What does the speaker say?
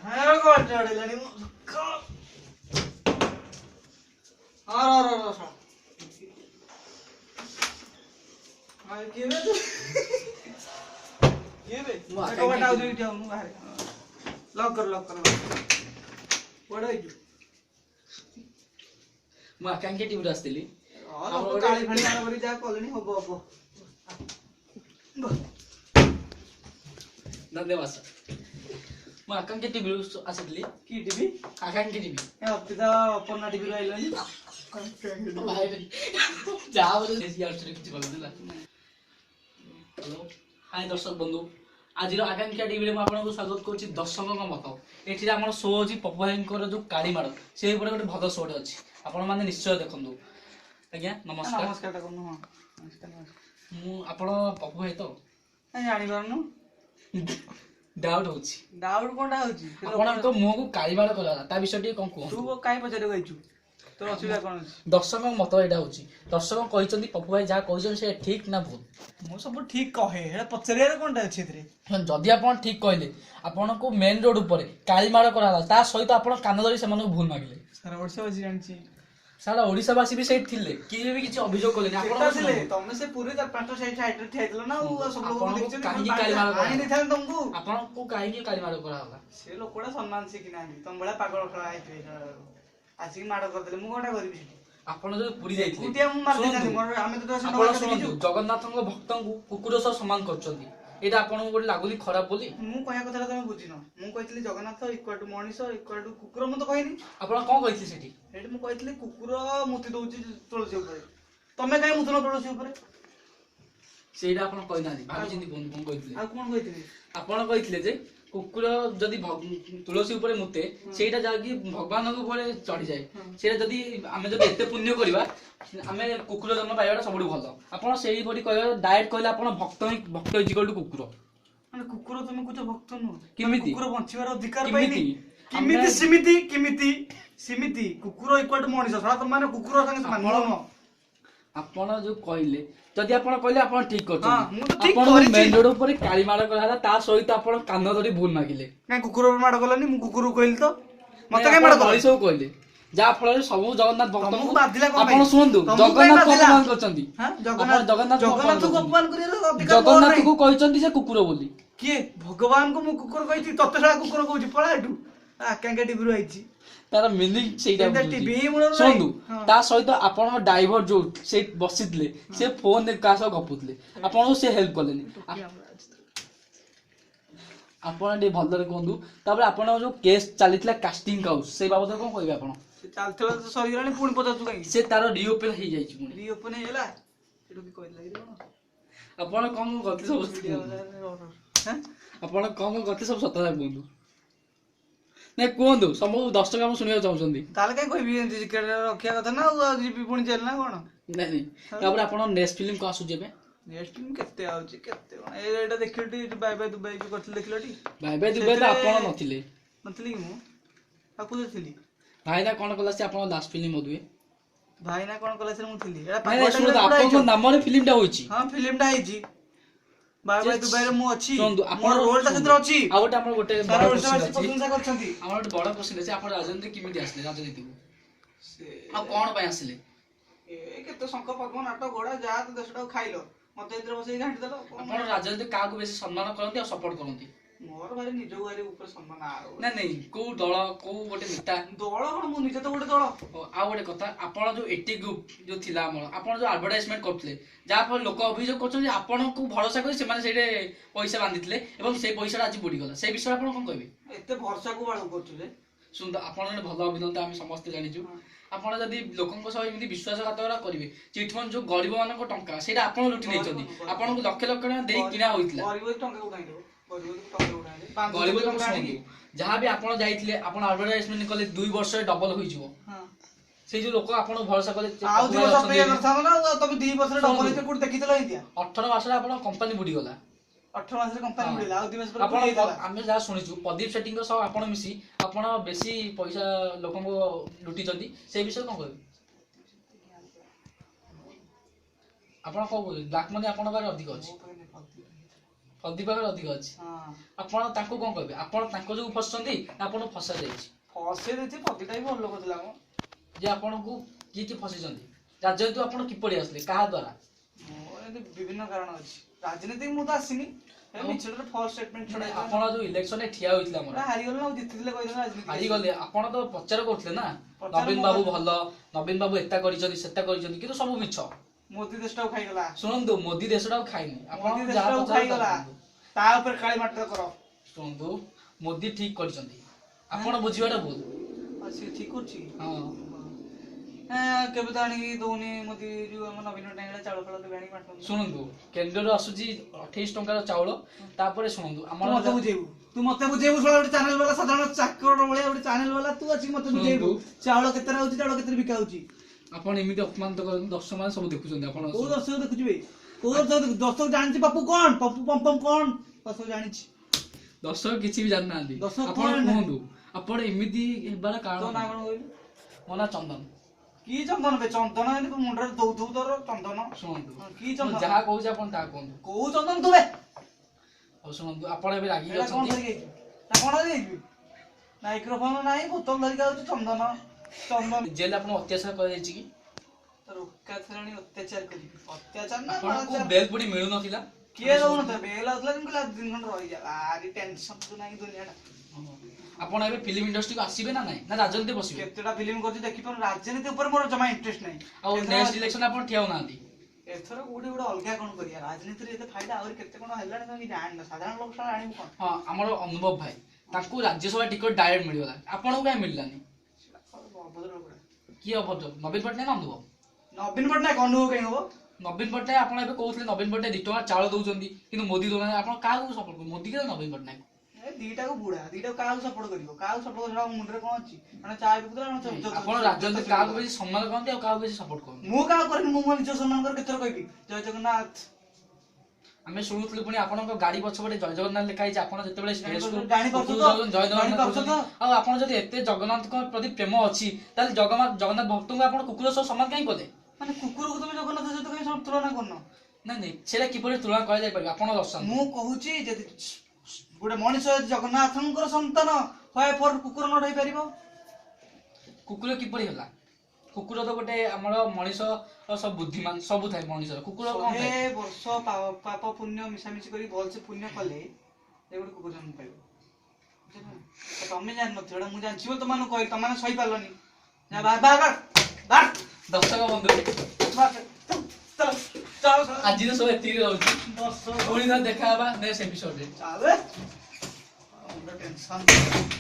हां को चढ़ेलानी और हां केबे तू केबे को हटाओ दे जाऊ बाहर लॉक कर पड़े जो मु आकांक्षा टीवी आसली और काली फणी मार करी जा कलनी हबो हबो धन्यवाद सर मु आकांक्षा टीवी आसली की टीवी आकांक्षा टीवी ए अपिता अपना टीवी आइलानी जा बोले देसी आउटरे किछ बोलला हेलो हाय दर्शक बंधु आज आकांक्षा टीवी में आपको स्वागत करुच्ची दर्शक मत ये आम शो अच्छी पप्पू भाई जो काली माड़ से गोटे भल शोटे अच्छी आपण मैंने निश्चय देखु आज्ञा नमस्कार नमस्कार मुझे पप्पू भाई तो जानी पारनु डाउट होची डाउट कोनटा होची आपण तो मुह को काली माड़ कला ता विषय टी कोन को तू काई पचारे गइछु तो असुविधा कोन अछि दर्शक मत एटा होची दर्शक कहिसंदी पप्पू भाई जा कहिसन से ठीक ना भूल मो सब ठीक कहे हे पचारे कोनटा अछि रे जदि आपण ठीक कहले आपण को मेन रोड ऊपर काली माड़ कला ता सहित आपण कान धरी से मन को भूल मागिले सारा वर्ष अछि जानछि सारा ओडिसावासी भी सेठ थिले कि भी किछि अभियोग कले ना आपण थिले तमे से पूरे 4-5 साइड रे ठेइतलो ना सब लोग देखछन काहे काली माड़ कला आनी थान तुमको आपण को काहे की काली माड़ कला होला से लोकड़ा सम्मान से कि नाही तुम बळा पागल खळा आइथे आसी माड़ कर देले मु कोटा करबी आपण जो पुरी जाइथिले कुटिया मु मार देछन मोर हमें तो आपण सुनନ୍ତୁ जगन्नाथଙ୍କ भक्तଙ୍କୁ कुकुर सह समान करछନ୍ତି एटा आपण को लागुली खराब बोली मु कहया कथा तमे बुझिनो मु कहतली जगन्नाथ इक्वल टू मनीष इक्वल टू कुकुर मु तो कहनी आपण कोन कहिथि सेठी एटी मु कहतली कुकुर मुति दउची तुलसी ऊपर तमे काई मुतनो तुलसी ऊपर सेटा आपण कहि नानी भाबी चिंती कोन कहिथले आ कोन कहिथि आपण कहिथले जे कुकुर जदि तुलसी ऊपर मुते सेटा जाकी भगवान को ऊपर चढ़ी जाए सेटा जदि आमे जदि एते पुण्य करबा आमे कुकुर जन्म पाइबाटा सबुठ भल आपण सेही बडी कहबा डायरेक्ट कहले आपण भक्त इक्वल टू कुकुर माने कुकुर तुम कुछ भक्त नु किमिति कुकुर बंचिबार अधिकार पाइनी किमिति सिमिति कुकुर इक्वल टू मनीष सरा तुम माने कुकुर संगे समान नो आपण जो कहले जदि आपण कहले आपण ठीक करछन हां मु तो ठीक आपण करिछि मेन रोड ऊपर काली माड़ कहला ता सहित आपण कान धरी भूल मागिले ना कुकुर माड़ गलनी मु कुकुर कहली तो मते काय माड़ गलनी सब कहले जा फल सब जगन्नाथ भक्त तुमको बाधिला कोन आपण सुनंदु जगन्नाथ को अपमान करछंती हां जगन्नाथ को अपमान करिया अधिकार जगन्नाथ को कहछंती जे कुकुर बोली किए भगवान को मु कुकुर कहिछि तत्ते सारा कुकुर कहछि पळा एटू आकांगा टीवी आइछि तार मीनिंग सेटा टीवी सुनंदु ता सहित आपण ड्राइवर जो से बसितले से फोन दे कास गपुतले आपण से हेल्प करलेनी आपण दे भलरे कोंदु तापर आपण जो केस चलितला कास्टिंग हाउस से बाबत कोन कहबे आपण से चालथला तो सरी गलानी पुणी पचासु काई से तार रिओपन हे जाई छि मुनी रिओपन हेला एटू की कहला रे आपण कोन गति सब हैं आपण कोन गति सब सत है बोंदु नै कोंदु सब दर्शक हम सुनिया चाहउछंदी ताले काय कहबी जिकेट रखिया कथा ना जीपी पुणी चल ना कोन नै तापर आपण नेक्स्ट फिल्म को आसु जेबे नेक्स्ट फिल्म केते आउची केते एटा देखिलटी बाय बाय दुबई जो करथि देखिलटी बाय बाय दुबई तो आपण नथिले नथिली कि मु आकु थिली भाई ना कोन कला से आपण लास्ट फिल्म मधुए भाई ना कोन कला से मु थिली एटा पागल सुन आपण को नाम रे फिल्म टा होईची हां फिल्म टा आइची बाय बाय दुबई रे मु अछि सुनंदु आपण रोल टा सेतर अछि आ गोटे आपण गोटे सारा वर्षवासी प्रशंसा करछंती हमर गोटे बड़ क्वेश्चन अछि आपण राजनीति किमिति आसले राजनीति को से आ कोन पय आसले ए केते शंकर पद्म नाटक घोड़ा जा तो देशटा खाइलो मते इधर बसे घांटी देलो आपण राजनीति का को बेसी सम्मान करंती आ सपोर्ट करंती मोर भाई निज गारे ऊपर सम्मान आ ना नहीं को दल को गोटे नेता दल कोन मु निजे तो गोटे दल आ गोटे कथा आपण जो एटी ग्रुप जो थिला हमर आपण जो एडवर्टाइजमेंट करथले जा पर लोक अभियोग करछन जे आपण को भरोसा कर से माने सेडे पैसा बांधितले एवं से पैसा आज बुडी गला से विषय आपण कोन कहबे एते भरोसा को बाळू करथले सुन आपण ने भलो अभिनंदन हम समस्त जानिजु आपण जदी लोकन सह एमिति विश्वासघातकता करिवे चिटफंड जो गरीब मानन को टंका सेटा आपण लुटि नेचंदी आपण को लाख लाख टका देई किना होइतला गरीब टंका को काइदो गरीब टंका जहां भी आपण जाइथिले आपण एडवर्टाइजमेंट कले 2 वर्ष डबल होई जिवो हां से जो लोक आपण भरोसा कले आ 2 वर्ष पे करथा ना तब 2 वर्ष डबल होते कुड देखितलो इंडिया 18 मास रे आपण कंपनी बुडी गला 18 मास रे कंपनी बुडीला आ 2 मास पर आपण हम जा सुनिछु प्रदीप सेटिंग को सब आपण मिसी आपण बेसी पैसा लोकन को लुटी जंदी से विषय कोन कहबे आपण को ब्लैक मनी आपण बारे अधिक अछि ଫଦି ପାଖରେ ଅଧିକ ଅଛି। ହଁ ଆପଣ ତାଙ୍କୁ କଣ କହିବେ? ଆପଣ ତାଙ୍କ ଯୋଗୁଁ ଫସୁଛନ୍ତି ନା ଆପଣଙ୍କୁ ଫସା ଯାଇଛି? ଫସେଇ ଦେଇଛି, ପତିଟା ବି ଭଲ ଲୋକ ଥିଲା ମ। ଯେ ଆପଣଙ୍କୁ କିଏ କିଏ ଫସିଛନ୍ତି? ରାଜନୀତି ଆପଣ କିପରି ଆସିଲେ? କାହା ଦ୍ୱାରା? ମୋର ଏମିତି ବିଭିନ୍ନ କାରଣ ଅଛି। ରାଜନୀତି ମୁଁ ତ ଆସିନି, ଏ ମିଛରେ ଫଲ୍ସ ଷ୍ଟେଟମେଣ୍ଟ ଛଡା ଆପଣ ଯୋଉ ଇଲେକ୍ସନରେ ଠିଆ ହୋଇଥିଲେ ଆମର ହାରିଗଲ ନା ଜିତିଥିଲେ କହିଦେଲେ ରାଜନୀତି ହାରିଗଲେ, ଆପଣ ତ ପ୍ରଚାର କରୁଥିଲେ ନା ପ୍ରଚାର ନବୀନ ମୁଁ ବାବୁ କଲି। ଭଲ, ନବୀନ ବାବୁ ଏଟା କରିଛନ୍ତି ସେଟା କରିଛନ୍ତି, କିନ୍ତୁ ସବୁ ମିଛ। ମୋଦି ଦେଶଟାକୁ ଖାଇଗଲା, ଶୁଣନ୍ତୁ, ମୋଦି ଦେଶଟାକୁ ଖାଇନି, ଆପଣ ମୋଦି ଯାହା ଦେଶଟାକୁ ପଚାରିବେ ଖାଇଗଲା, ତାହା କୁହନ୍ତୁ। ତା ଉପରେ କାଳି ମାଟିରେ କର। ଶୁଣନ୍ତୁ, ମୋଦି ଠିକ କରିଛନ୍ତି, ଆପଣ ବୁଝିବାଟା ଭୁଲ। ଆଉ ସିଏ ଠିକ କରୁଛି କି? ହଁ କେବେ ତ ଆଣିକି ଦଉନି ମୋଦି, ଯୋଉ ଆମ ନବୀନ ପଟ୍ଟନାୟକ ଚାଉଳ ଫାଉଳ କେବେ ଆଣିକି ବାଣ୍ଟୁନି। ଶୁଣନ୍ତୁ, କେନ୍ଦ୍ରରୁ ଆସୁଛି 28 ଟଙ୍କାର ଚାଉଳ। ତାପରେ ଶୁଣନ୍ତୁ, ତୁ ଆମର ମତେ ବୁଝେଇବୁ, ତୁ ମତେ ବୁଝେଇବୁ, ଶଳା ଗୋଟେ ଚ୍ୟାନେଲ ବାଲା, ସାଧାରଣ ଚାକର ଭଳିଆ ଗୋଟେ ଚ୍ୟାନେଲ ବାଲା, ତୁ ଆସିକି ମତେ ବୁଝେଇବୁ ଚାଉଳ କେତେରେ ହଉଛି, ଚାଉଳ କେତେରେ ବିକା ହଉଛି। ଆପଣ ଏମିତି ଅପମାନିତ କରନ୍ତୁ, ଦର୍ଶକ ମାନେ ସବୁ ଦେଖୁଛନ୍ତି। ଆପଣ କୋଉ ଦର୍ଶକ ଦେଖୁଛୁ ବେ? କୋଉ ଦର୍ଶକ ଦର୍ଶକ ଜାଣିଛି ପପୁ କଣ, ପପୁ ପମ୍ପମ୍ କଣ ଦର୍ଶକ ଜାଣିଛି? ଦର୍ଶକ କିଛି ବି ଜାଣିନାହାନ୍ତି। ଦର୍ଶକ ଆପଣ କଣ? କୁହନ୍ତୁ, ଆପଣ ଏମିତି ହେବାର କାରଣ ତୋ ନାଁ କଣ? କଣ କହିଲୁ? ମୋ ନାଁ ଚନ୍ଦନ। କି ଚନ୍ଦନ ବେ? ଚନ୍ଦନ ଏମିତି ମୁଣ୍ଡରେ ଦଉଥିବୁ ତୋର ଚନ୍ଦନ। ଶୁଣନ୍ତୁ, କି ମୁଁ ଚନ୍ଦନ? ଯାହା କହୁଛି ଆପଣ ତାହା କୁହନ୍ତୁ। କୋଉ ଚନ୍ଦନ ତୁ ବେ? ହଉ ଶୁଣନ୍ତୁ, ଆପଣ ଏବେ ରାଗିକି ଏଇଟା କଣ ଅଛନ୍ତି। ଧରିକି ଆଇଛୁ? ନା କଣ ଧରିକି ଆଇଛୁ? ମାଇକ୍ରୋଫୋନ ନାହିଁ, ବୋତଲ ଧରିକି ଆଉଛୁ, ଚନ୍ଦନ ଚନ୍ଦନ। ଜେଲ ଆପଣ ଅତ୍ୟାଚାର କରାଯାଇଛି କି? ତୋର ଓକାତରାଣୀ ଅତ୍ୟାଚାର କରିବି। ଅତ୍ୟାଚାର ନା ଆପଣଙ୍କୁ ଅନାଚାର? ବେଲ ପୁଣି ମିଳୁନଥିଲା? କିଏ ଦଉନଥିଲା? ବେଲ ଆଉଥିଲା ମୁଁ କହିଲି 2 ଦିନ ଖଣ୍ଡେ ରହିଯା, ଭାରି ଟେନସନ ତୁ ନାହିଁ ଦୁନିଆଟା। ଆପଣ ଏବେ ଫିଲ୍ମ ଇଣ୍ଡଷ୍ଟ୍ରିକୁ ଆସିବେ ନା ନାହିଁ, ନା ରାଜନୀତି ବସିବେ? କେତେଟା ଫିଲ୍ମ କରୁଛି ଦେଖିପାରୁନୁ, ରାଜନୀତି ଉପରେ ମୋର ଜମା ଇଣ୍ଟରେଷ୍ଟ ନାହିଁ। ଆଉ ନେକ୍ସଟ ଇଲେକ୍ସନ ଆପଣ ଠିଆ ହଉନାହାନ୍ତି? ଏଥର କୋଉଠି ଗୋଟେ ଅଲଗା କଣ କରିବା, ରାଜନୀତିରେ ଏତେ ଫାଇଦା ଆହୁରି କେତେ କଣ ହେଲାଣି ତମେ କିଛି ଜାଣିନ, ସାଧାରଣ ଲୋକ ଶଳା ଜାଣିବୁ କଣ? ହଁ, ଆମର ଅନୁଭବ ଭାଇ, ତାଙ୍କୁ ରାଜ୍ୟସଭା ଟିକେଟ ଡାଇରେକ୍ଟ ମିଳିଗଲା, ଆପଣଙ୍କୁ କାହିଁ ମିଳିଲାନି? ଅଭଦ୍ର ଲୋକଟା। କିଏ ଅଭଦ୍ର? ନବୀନ ପଟ୍ଟନାୟକ ନା ଅନୁଭବ? ନବୀନ ପଟ୍ଟନାୟକ, ଅନୁଭବ କାହିଁ ହବ? ନବୀନ ପଟ୍ଟନାୟକ, ଆପଣ ଏବେ କହୁଥିଲେ ନବୀନ ପଟ୍ଟନାୟକ 2 ଟଙ୍କା ଚାଉଳ ଦଉଛନ୍ତି, କିନ୍ତୁ ମୋଦି ଦଉନାହାନ୍ତି। ଆପଣ କାହାକୁ ସପୋର୍ଟ କରିବେ, ମୋଦି କି ନବୀନ ପଟ୍ଟନାୟକ? ଏ ଦିଟାକୁ ବୁଢା, ଦିଟାକୁ କାହାକୁ ସପୋର୍ଟ କରିବ? କାହାକୁ ସପୋର୍ଟ କରିବ? ମୁଣ୍ଡରେ କଣ ଅଛି? ମାନେ ଚା ବିକୁଥିଲା ଆପଣ ରାଜନୀତି କାହାକୁ ବେଶୀ ସମ୍ମାନ କରନ୍ତି ଆଉ କାହାକୁ ବେଶୀ ସପୋର୍ଟ କରନ୍ତି? ମୁଁ କାହାକୁ କରିନି, ମୁଁ ମୋ ନିଜ ସମ୍ମାନ କରି କେତେଥର କହିବି ଜୟ ଜଗନ୍ନାଥ। ଆମେ ଶୁଣୁଥିଲୁ ପୁଣି ଆପଣଙ୍କ ଗାଡି ପଛପଟେ ଜୟ ଜଗନ୍ନାଥ ଲେଖା ହେଇଛି। ଆପଣ ଯେତେବେଳେ ଷ୍ଟେଜକୁ ଜାଣିପାରୁଛ ତ? ଜୟ ଜଗନ୍ନାଥ ଜାଣିପାରୁଛ ତ? କହୁଛନ୍ତି, ଆଉ ଆପଣ ଯଦି ଏତେ ଜଗନ୍ନାଥଙ୍କ ପ୍ରତି ପ୍ରେମ ଅଛି, ତାହେଲେ ଜଗନ୍ନାଥ ଭକ୍ତଙ୍କୁ ଆପଣ କୁକୁର ସହ ସମାନ କାହିଁ କଲେ? ମାନେ କୁକୁରକୁ ତମେ ଜଗନ୍ନାଥ ସହିତ କାହିଁ ସବୁ ତୁଳନା କରୁନ? ନାଇଁ ନାଇଁ, ସେଇଟା କିପରି ତୁଳନା କରାଯାଇ ପାରିବ ଆପଣ ଦର୍ଶାନ୍ତୁ। ମୁଁ କହୁଛି ଯଦି ଗୋଟେ ମଣିଷ ଯଦି ଜଗନ୍ନାଥଙ୍କର ସନ୍ତାନ হয় ପର କୁକୁର ନ ହେଇପାରିବ? କୁକୁର କିପରି ହେଲା? କୁକୁର ତ ଗୋଟେ ଆମର ମଣିଷ ସବୁ ବୁଦ୍ଧିମାନ ସବୁ ଥାଏ ମଣିଷର, କୁକୁର କଣ ଥାଏ? 100 ବର୍ଷ ପାପ ପୁଣ୍ୟ ମିଶାମିଶି କରି ଭଲସେ ପୁଣ୍ୟ କଲେ ଏ ଗୋଟେ କୁକୁର ଜନ୍ମ ପାଇବ। ତମେ ଜାଣିନଥିବ, ଏଇଟା ମୁଁ ଜାଣିଛି ବୋଲି ତମମାନଙ୍କୁ କହିଲି, ତମେ ସହିପାରିଲନି। ଯା ବା ବା ବା ବା ଦର୍ଶକ ବନ୍ଧୁ, ଆଜିର ସବୁ ଏତିକି ରହୁଛି, ପୁଣି ଥରେ ଦେଖା ହବା ନେକ୍ସଟ ଏପିସୋଡରେ। ଚାଲେ।